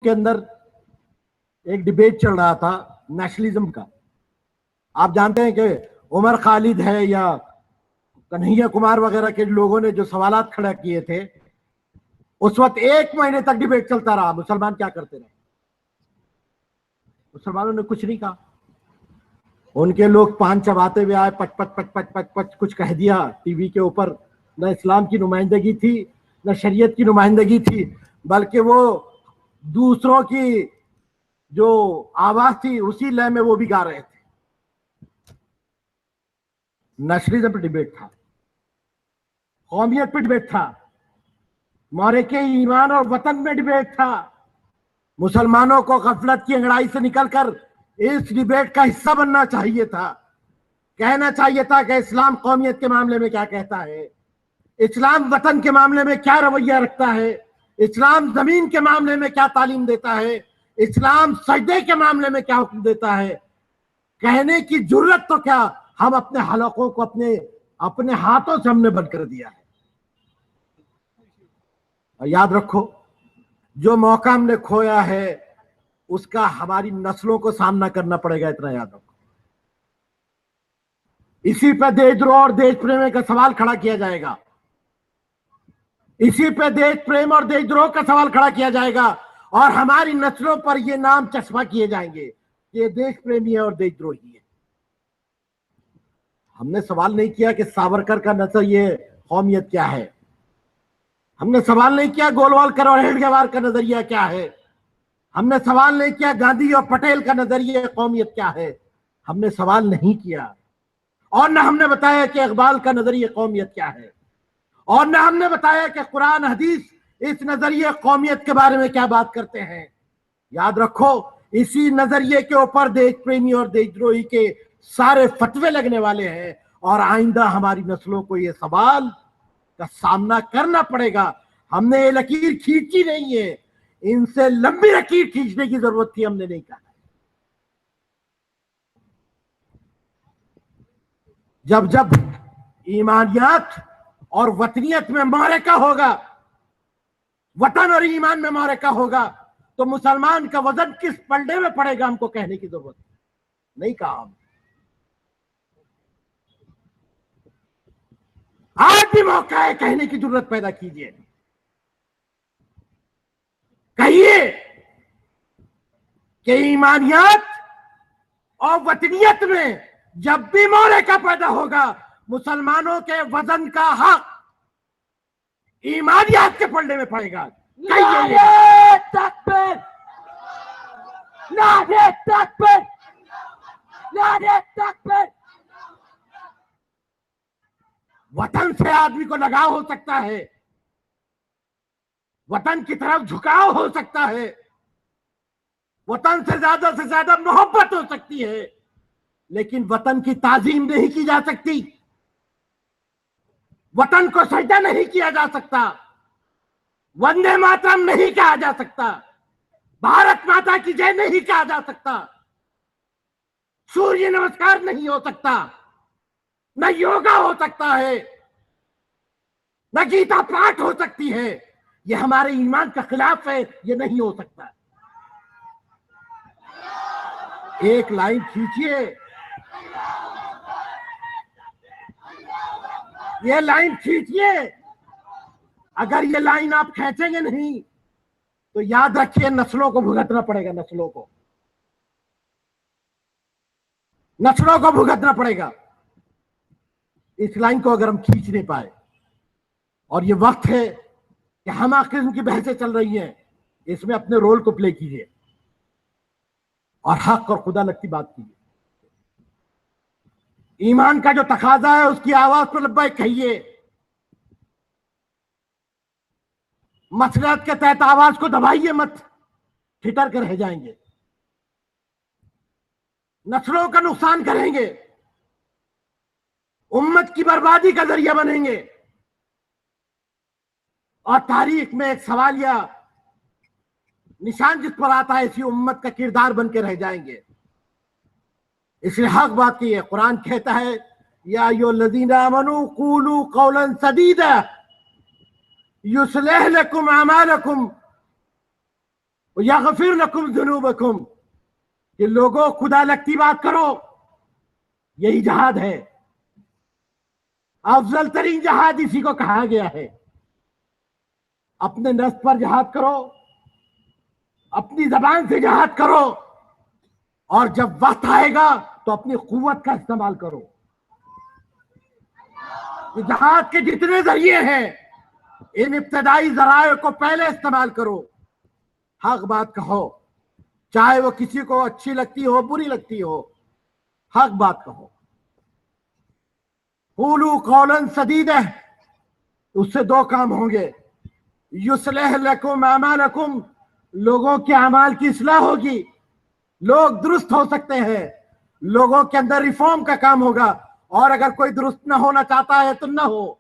के अंदर एक डिबेट चल रहा था नेशनलिज्म का। आप जानते हैं कि उमर खालिद है या कन्हैया कुमार वगैरह के लोगों ने जो सवालात खड़ा किए थे, उस वक्त 1 महीने तक डिबेट चलता रहा, मुसलमान क्या करते रहे। मुसलमानों ने कुछ नहीं कहा। उनके लोग पान चबाते हुए आए, पच पच पच पच पच पच कुछ कह दिया टीवी के ऊपर। न इस्लाम की नुमाइंदगी थी, न शरीयत की नुमाइंदगी थी, बल्कि वो दूसरों की जो आवाज थी उसी लय में वो भी गा रहे थे। नेशनलिज्म पे डिबेट था, कौमियत पे डिबेट था, मारे के ईमान और वतन में डिबेट था। मुसलमानों को गफलत की अंगड़ाई से निकलकर इस डिबेट का हिस्सा बनना चाहिए था। कहना चाहिए था कि इस्लाम कौमियत के मामले में क्या कहता है, इस्लाम वतन के मामले में क्या रवैया रखता है, इस्लाम जमीन के मामले में क्या तालीम देता है, इस्लाम सजदे के मामले में क्या हुक्म देता है। कहने की जरूरत तो क्या, हम अपने हलकों को अपने हाथों से हमने बंद कर दिया है। और याद रखो, जो मौका हमने खोया है उसका हमारी नस्लों को सामना करना पड़ेगा, इतना याद रखो। इसी पे देशद्रोह और देश प्रेम का सवाल खड़ा किया जाएगा, इसी पे देश प्रेम और देशद्रोह का सवाल खड़ा किया जाएगा, और हमारी नस्लों पर ये नाम चस्पा किए जाएंगे कि ये देश प्रेमी है और देशद्रोही है। हमने सवाल नहीं किया कि सावरकर का नजरिए कौमियत क्या है, हमने सवाल नहीं किया गोलवालकर और हेडगेवार का नजरिया क्या है, हमने सवाल नहीं किया गांधी और पटेल का नजरिया कौमियत क्या है। हमने सवाल नहीं किया, और न हमने बताया कि इकबाल का नजरिया कौमियत क्या है, और न हमने बताया कि कुरान हदीस इस नजरिए कौमियत के बारे में क्या बात करते हैं। याद रखो, इसी नजरिए के ऊपर देश प्रेमी और देशद्रोही के सारे फतवे लगने वाले हैं, और आइंदा हमारी नस्लों को यह सवाल का सामना करना पड़ेगा। हमने ये लकीर खींची नहीं है, इनसे लंबी लकीर खींचने की जरूरत थी, हमने नहीं कहा। जब जब ईमानियत और वतनियत में मारेका होगा, वतन और ईमान में मारेका होगा, तो मुसलमान का वजन किस पलड़े में पड़ेगा, हमको कहने की जरूरत नहीं कहा। हम आज भी मौका है, कहने की जरूरत पैदा कीजिए, कहिए कि ईमानियत और वतनियत में जब भी मौलिका पैदा होगा, मुसलमानों के वजन का हक ईमानियत के पलड़े में पड़ेगा। नारे तकबीर, नारे तकबीर, नारे तकबीर। वतन से आदमी को लगाव हो सकता है, वतन की तरफ झुकाव हो सकता है, वतन से ज्यादा मोहब्बत हो सकती है, लेकिन वतन की ताजीम नहीं की जा सकती, वतन को सजदा नहीं किया जा सकता, वंदे मातरम नहीं कहा जा सकता, भारत माता की जय नहीं कहा जा सकता, सूर्य नमस्कार नहीं हो सकता, न योगा हो सकता है, न गीता पाठ हो सकती है। यह हमारे ईमान के खिलाफ है, यह नहीं हो सकता। एक लाइन खींचिए, ये लाइन खींचिए। अगर ये लाइन आप खींचेंगे नहीं तो याद रखिए नस्लों को भुगतना पड़ेगा, नस्लों को भुगतना पड़ेगा। इस लाइन को अगर हम खींच नहीं पाए, और ये वक्त है कि हम किस्म की बहसें चल रही हैं, इसमें अपने रोल को प्ले कीजिए और हक और खुदा लगती बात कीजिए। ईमान का जो तकाजा है उसकी आवाज पर लब्बैक कहिए, मसलहत के तहत आवाज को दबाइए मत, ठिठर कर रह जाएंगे, नस्लों का नुकसान करेंगे, उम्मत की बर्बादी का जरिया बनेंगे, और तारीख में एक सवाल या निशान जिस पर आता है इसी उम्मत का किरदार बन के रह जाएंगे। इसलिए हक बात की है। कुरान कहता है, या अय्युहल्लज़ीना आमनू क़ूलू क़ौलन सदीदा युस्लिह लकुम अमालकुम यगफिर लकुम ज़ुनूबकुम, कि लोगों खुदा लगती बात करो, यही जहाद है। अफजल तरीन जहाद इसी को कहा गया है। अपने नफ्स पर जहाद करो, अपनी जबान से जहाद करो, और जब वक्त आएगा तो अपनी कुव्वत का इस्तेमाल करो। ये जहाद के जितने जरिए हैं, इन इब्तदाई जराए को पहले इस्तेमाल करो। हक बात कहो, चाहे वो किसी को अच्छी लगती हो बुरी लगती हो, हक बात कहो। कूलू कौलन सदीदा, उससे दो काम होंगे। युस्लिह लकुम अमालकुम, लोगों के अमाल की इस्लाह होगी, लोग दुरुस्त हो सकते हैं, लोगों के अंदर रिफॉर्म का काम होगा। और अगर कोई दुरुस्त ना होना चाहता है तो ना हो,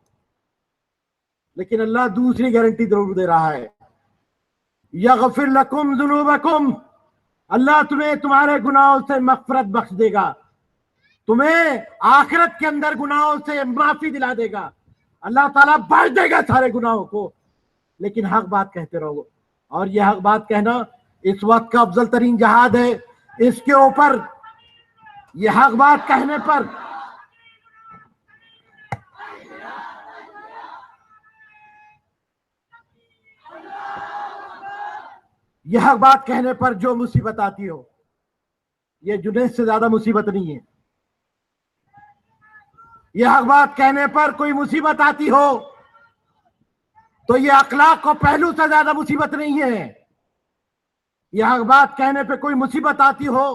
लेकिन अल्लाह दूसरी गारंटी जरूर दे रहा है। यगफिर लकुम ज़ुनूबकुम, अल्लाह तुम्हें तुम्हारे गुनाहों से मग़फ़िरत बख्श देगा, तुम्हें आखिरत के अंदर गुनाहों से माफी दिला देगा। अल्लाह ताला बढ़ देगा सारे गुनाहों को, लेकिन हक बात कहते रहो। और यह हक बात कहना इस वक्त का अफजल तरीन जहाद है। इसके ऊपर यह हक बात कहने पर यह हक बात कहने पर जो मुसीबत आती हो, यह जुनैद से ज्यादा मुसीबत नहीं है। यह हक बात कहने पर कोई मुसीबत आती हो तो यह अखलाक को पहलू से ज्यादा मुसीबत नहीं है। यह हक बात कहने पे कोई मुसीबत आती हो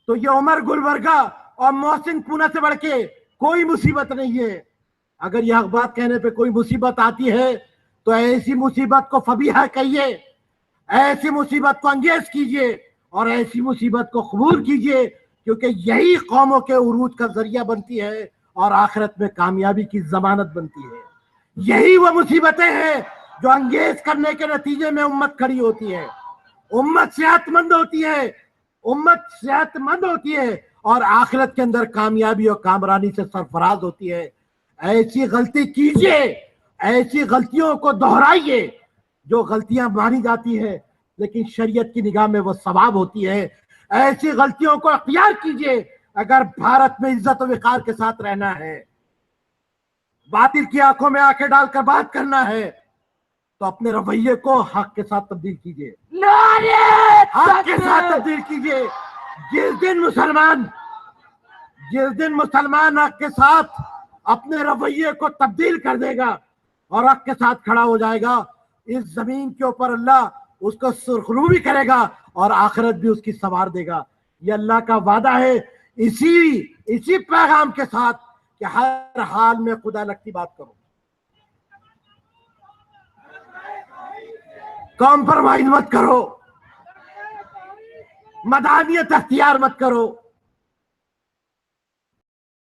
तो यह उमर गुलबर्गा और मोहसिन पूना से बढ़ के कोई मुसीबत नहीं है। अगर यह हक बात कहने पे कोई मुसीबत आती है तो ऐसी मुसीबत को फबीहा कहिए, ऐसी मुसीबत को अंगेज कीजिए और ऐसी मुसीबत को कबूल कीजिए, क्योंकि यही कौमों के उरूज का जरिया बनती है और आखिरत में कामयाबी की जमानत बनती है। यही वो मुसीबतें हैं जो अंगेज करने के नतीजे में उम्मत खड़ी होती है, उम्मत सेहतमंद होती है, उम्मत सेहतमंद होती है और आखिरत के अंदर कामयाबी और कामरानी से सरफराज होती है। ऐसी गलती कीजिए, ऐसी गलतियों को दोहराइए जो गलतियां मानी जाती है लेकिन शरीयत की निगाह में वो सवाब होती है। ऐसी गलतियों को अख्तियार कीजिए अगर भारत में इज्जत और वक़ार के साथ रहना है। बातिल की आंखों में आंखें डालकर बात करना है तो अपने रवैये को हक के साथ तब्दील कीजिए, हक के साथ तब्दील कीजिए। जिस दिन मुसलमान हक के साथ अपने रवैये को तब्दील कर देगा और हक के साथ खड़ा हो जाएगा, इस जमीन के ऊपर अल्लाह उसको सुरखरू भी करेगा और आखिरत भी उसकी संवार देगा। ये अल्लाह का वादा है। इसी पैगाम के साथ कि हर हाल में खुदा लगती बात करो, कॉम्प्रोमाइज मत करो, मदानियत अख्तियार मत करो।